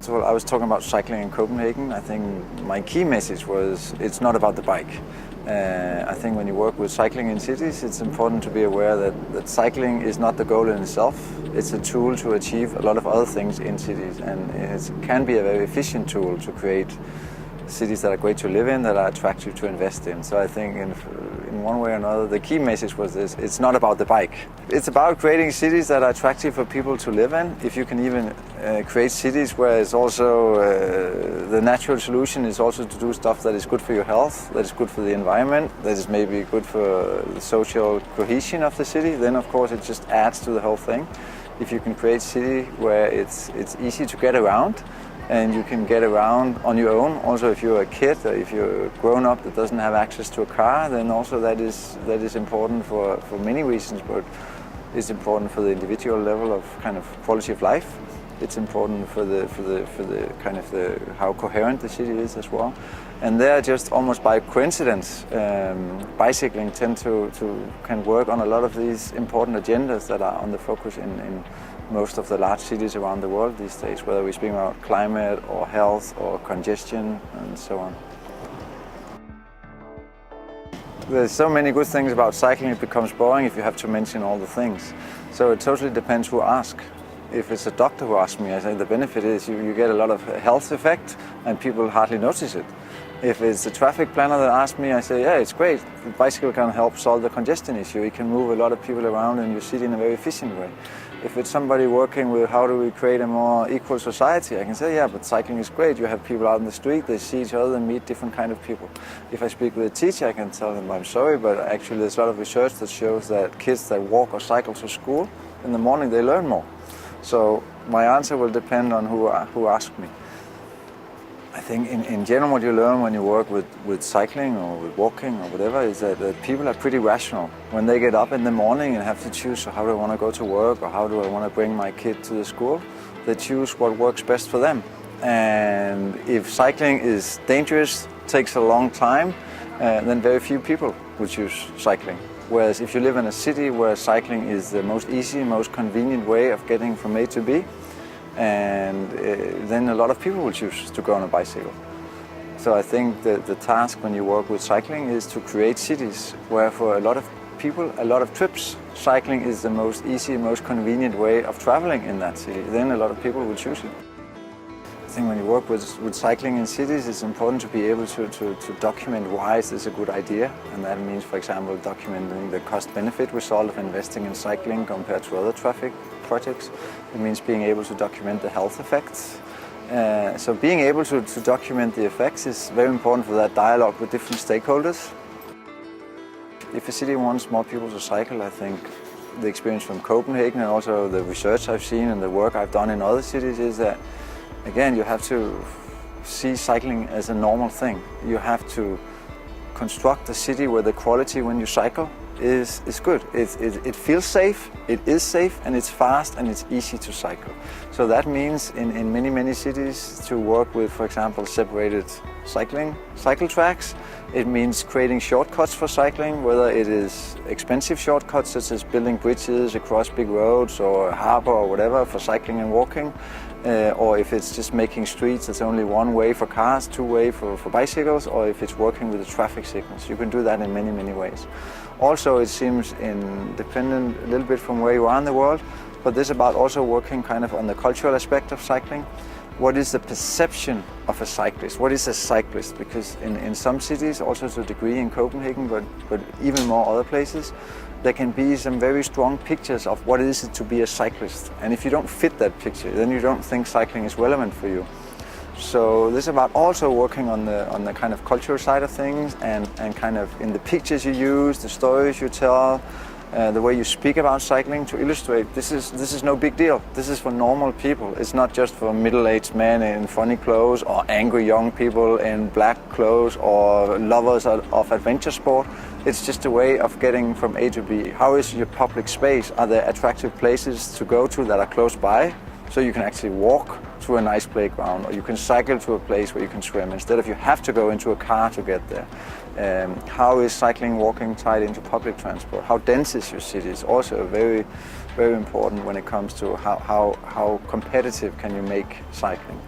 So I was talking about cycling in Copenhagen. I think my key message was it's not about the bike. I think when you work with cycling in cities, it's important to be aware that cycling is not the goal in itself. It's a tool to achieve a lot of other things in cities, and it can be a very efficient tool to create cities that are great to live in, that are attractive to invest in. So I think in one way or another, the key message was this: it's not about the bike. It's about creating cities that are attractive for people to live in. If you can even create cities where it's also the natural solution is also to do stuff that is good for your health, that is good for the environment, that is maybe good for the social cohesion of the city, then of course it just adds to the whole thing. If you can create a city where it's easy to get around, and you can get around on your own. Also, if you're a kid or if you're a grown-up that doesn't have access to a car, then also that is important for many reasons, but it's important for the individual level of kind of quality of life. It's important for the kind of how coherent the city is as well. And there, just almost by coincidence, bicycling tend to can work on a lot of these important agendas that are on the focus in most of the large cities around the world these days, whether we speak about climate or health or congestion and so on. There's so many good things about cycling, it becomes boring if you have to mention all the things. So it totally depends who asks. If it's a doctor who asks me, I say the benefit is you get a lot of health effect and people hardly notice it. If it's a traffic planner that asks me, I say, yeah, it's great. The bicycle can help solve the congestion issue. It can move a lot of people around in your city in a very efficient way. If it's somebody working with how do we create a more equal society, I can say, yeah, but cycling is great. You have people out in the street, they see each other and meet different kind of people. If I speak with a teacher, I can tell them, I'm sorry, but actually there's a lot of research that shows that kids that walk or cycle to school, in the morning they learn more. So my answer will depend on who asks me. I think in general what you learn when you work with cycling or with walking or whatever is that people are pretty rational. When they get up in the morning and have to choose, so how do I want to go to work or how do I want to bring my kid to the school, they choose what works best for them. And if cycling is dangerous, takes a long time, then very few people will choose cycling. Whereas if you live in a city where cycling is the most easy, most convenient way of getting from A to B, and then a lot of people will choose to go on a bicycle. So I think the task when you work with cycling is to create cities where for a lot of people, a lot of trips, cycling is the most easy, most convenient way of traveling in that city. Then a lot of people will choose it. I think when you work with cycling in cities, it's important to be able to document why is this a good idea. And that means, for example, documenting the cost-benefit result of investing in cycling compared to other traffic projects. It means being able to document the health effects. So being able to document the effects is very important for that dialogue with different stakeholders. If a city wants more people to cycle, I think the experience from Copenhagen and also the research I've seen and the work I've done in other cities is that, again, you have to see cycling as a normal thing. You have to construct a city where the quality when you cycle is good. It feels safe, it is safe, and it's fast and it's easy to cycle. So that means in many cities to work with, for example, separated cycle tracks. It means creating shortcuts for cycling, whether it is expensive shortcuts such as building bridges across big roads or a harbor or whatever for cycling and walking, or if it's just making streets that's only one way for cars, two way for bicycles, or if it's working with the traffic signals. You can do that in many ways. Also, it seems dependent a little bit from where you are in the world, but this is about also working kind of on the cultural aspect of cycling. What is the perception of a cyclist? What is a cyclist? Because in some cities, also to a degree in Copenhagen, but even more other places, there can be some very strong pictures of what it is to be a cyclist. And if you don't fit that picture, then you don't think cycling is relevant for you. So this is about also working on the kind of cultural side of things and kind of in the pictures you use, the stories you tell, the way you speak about cycling to illustrate this is no big deal. This is for normal people. It's not just for middle-aged men in funny clothes or angry young people in black clothes or lovers of adventure sport. It's just a way of getting from A to B. How is your public space? Are there attractive places to go to that are close by? So you can actually walk to a nice playground, or you can cycle to a place where you can swim instead of you have to go into a car to get there. How is cycling, walking tied into public transport? How dense is your city? It's also very, very important when it comes to how competitive can you make cycling.